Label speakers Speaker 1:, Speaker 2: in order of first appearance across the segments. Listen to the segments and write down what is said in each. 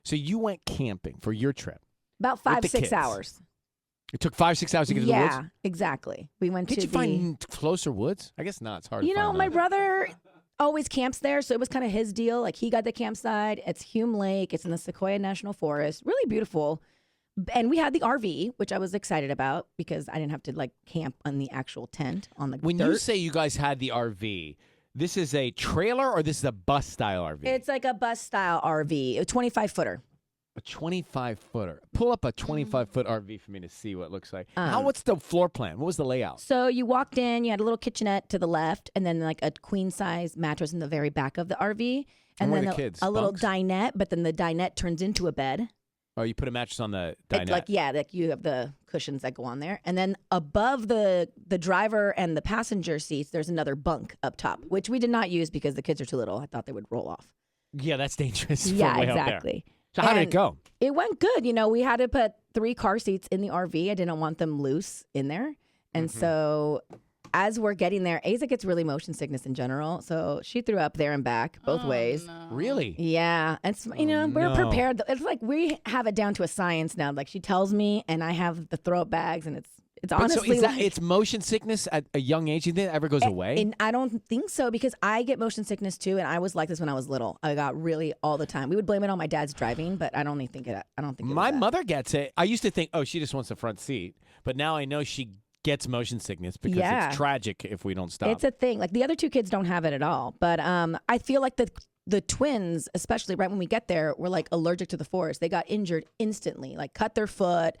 Speaker 1: So you went camping for your trip.
Speaker 2: About 5-6 hours.
Speaker 1: It took 5-6 hours to get to the woods?
Speaker 2: Yeah, exactly. We went
Speaker 1: Did you find closer woods? I guess not. It's hard to find.
Speaker 2: My brother always camps there, so it was kind of his deal. Like, he got the campsite. It's Hume Lake. It's in the Sequoia National Forest. Really beautiful. And we had the RV, which I was excited about because I didn't have to, like, camp on the actual tent on the
Speaker 1: When
Speaker 2: dirt.
Speaker 1: you say you guys had the RV, this is a trailer or this is a bus-style RV?
Speaker 2: It's like a bus-style RV, a 25-footer.
Speaker 1: A 25-footer. Pull up a 25-foot RV for me to see what it looks like. What's the floor plan? What was the layout?
Speaker 2: So you walked in, you had a little kitchenette to the left, and then like a queen-size mattress in the very back of the RV. And then
Speaker 1: the kids?
Speaker 2: a little
Speaker 1: Bunks?
Speaker 2: dinette, but then the dinette turns into a bed.
Speaker 1: Oh, you put a mattress on the dinette.
Speaker 2: Like you have the cushions that go on there. And then above the driver and the passenger seats, there's another bunk up top, which we did not use because the kids are too little. I thought they would roll off.
Speaker 1: Yeah, that's dangerous.
Speaker 2: Yeah,
Speaker 1: way out there.
Speaker 2: exactly.
Speaker 1: So how did it go?
Speaker 2: It went good. We had to put 3 car seats in the RV. I didn't want them loose in there. And so as we're getting there, Asa gets really motion sickness in general. So she threw up there and back both ways.
Speaker 1: No. Really?
Speaker 2: Yeah. It's, we're prepared. It's like we have it down to a science now. Like, she tells me and I have the throw up bags, and it's honestly
Speaker 1: so it's motion sickness at a young age. You think it ever goes away?
Speaker 2: And I don't think so, because I get motion sickness too, and I was like this when I was little. I got really all the time. We would blame it on my dad's driving, but I don't think it.
Speaker 1: My mother gets it. I used to think, oh, she just wants the front seat, but now I know she gets motion sickness because it's tragic if we don't stop.
Speaker 2: It's a thing. Like, the other 2 kids don't have it at all, but I feel like the twins, especially right when we get there, were like allergic to the forest. They got injured instantly, like cut their foot.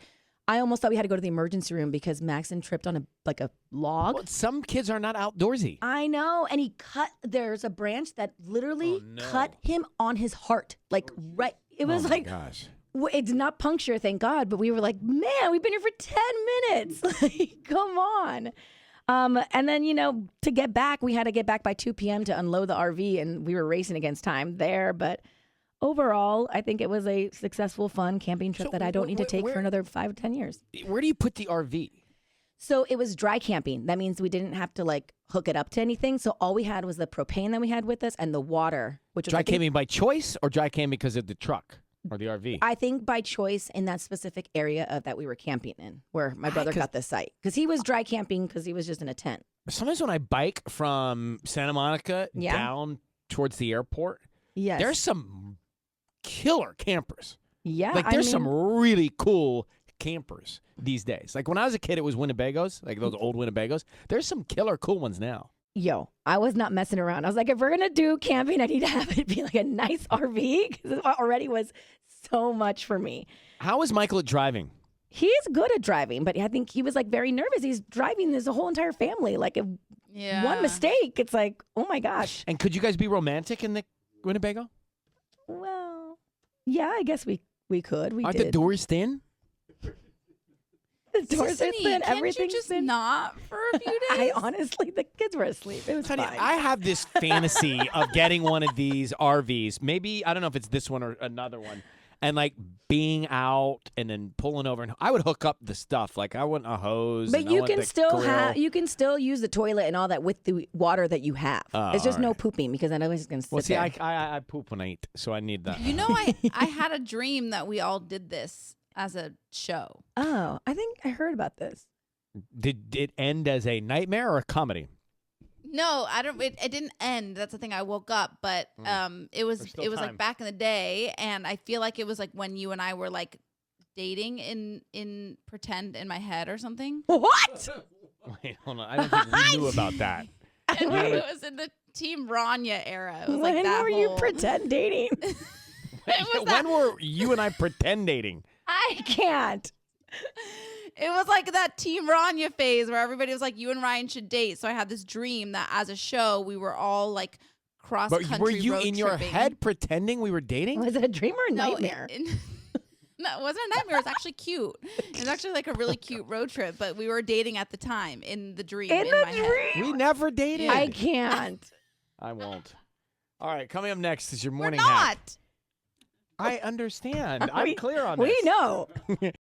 Speaker 2: I almost thought we had to go to the emergency room because Maxon tripped on a log.
Speaker 1: Well, some kids are not outdoorsy.
Speaker 2: I know. And there's a branch that literally cut him on his heart. Like, right. It was
Speaker 1: gosh.
Speaker 2: It did not puncture, thank God. But we were like, man, we've been here for 10 minutes. Like, come on. And then, to get back, we had to get back by 2 p.m. to unload the RV. And we were racing against time there. But overall, I think it was a successful, fun camping trip that I don't need to take for another 5-10 years.
Speaker 1: Where do you put the RV?
Speaker 2: So it was dry camping. That means we didn't have to like hook it up to anything. So all we had was the propane that we had with us and the water, which was
Speaker 1: dry camping by choice or dry camping because of the truck or the RV?
Speaker 2: I think by choice in that specific area that we were camping in, where my brother got the site, because he was dry camping because he was just in a tent.
Speaker 1: Sometimes when I bike from Santa Monica down towards the airport, there's some killer campers.
Speaker 2: Yeah.
Speaker 1: Like, there's some really cool campers these days. Like, when I was a kid, it was Winnebagos, like those old Winnebagos. There's some killer cool ones now.
Speaker 2: Yo, I was not messing around. I was like, if we're going to do camping, I need to have it be like a nice RV, because it already was so much for me.
Speaker 1: How is Michael at driving?
Speaker 2: He's good at driving, but I think he was like very nervous. He's driving this whole entire family. Like, if one mistake, it's like, oh my gosh.
Speaker 1: And could you guys be romantic in the Winnebago?
Speaker 2: Well, yeah, I guess we could.
Speaker 1: Are the doors thin?
Speaker 2: The doors are thin. Everything's
Speaker 3: just
Speaker 2: thin.
Speaker 3: not for a few days?
Speaker 2: Honestly, the kids were asleep. It was
Speaker 1: Tanya,
Speaker 2: fine.
Speaker 1: I have this fantasy of getting one of these RVs. Maybe, I don't know if it's this one or another one. And like being out and then pulling over, and I would hook up the stuff. Like, I want a hose.
Speaker 2: But you can still use the toilet and all that with the water that you have. It's just no pooping, because I know he's going to sit there.
Speaker 1: I poop when I eat, so I need that.
Speaker 3: I had a dream that we all did this as a show.
Speaker 2: Oh, I think I heard about this.
Speaker 1: Did it end as a nightmare or a comedy?
Speaker 3: No, I don't. It didn't end. That's the thing. I woke up, but it was like back in the day, and I feel like it was like when you and I were like dating in pretend in my head or something.
Speaker 2: What?
Speaker 1: Wait, hold on. I don't think we knew about that.
Speaker 3: And it was in the Team Ranya era. It was like
Speaker 2: when
Speaker 3: that
Speaker 2: were you pretend dating?
Speaker 1: When were you and I pretend dating?
Speaker 2: I can't.
Speaker 3: It was like that Team Ranya phase where everybody was like, you and Ryan should date. So I had this dream that as a show, we were all like cross-country road
Speaker 1: tripping. Were you in your
Speaker 3: tripping.
Speaker 1: head pretending we were dating?
Speaker 2: Was it a dream or a nightmare?
Speaker 3: No, it wasn't a nightmare. It was actually cute. It was actually like a really cute road trip, but we were dating at the time in the dream. In my head.
Speaker 1: We never dated.
Speaker 2: I can't.
Speaker 1: I won't. All right, coming up next is your
Speaker 3: We're
Speaker 1: morning
Speaker 3: not.
Speaker 1: hack. I understand. I'm clear on this.
Speaker 2: We know.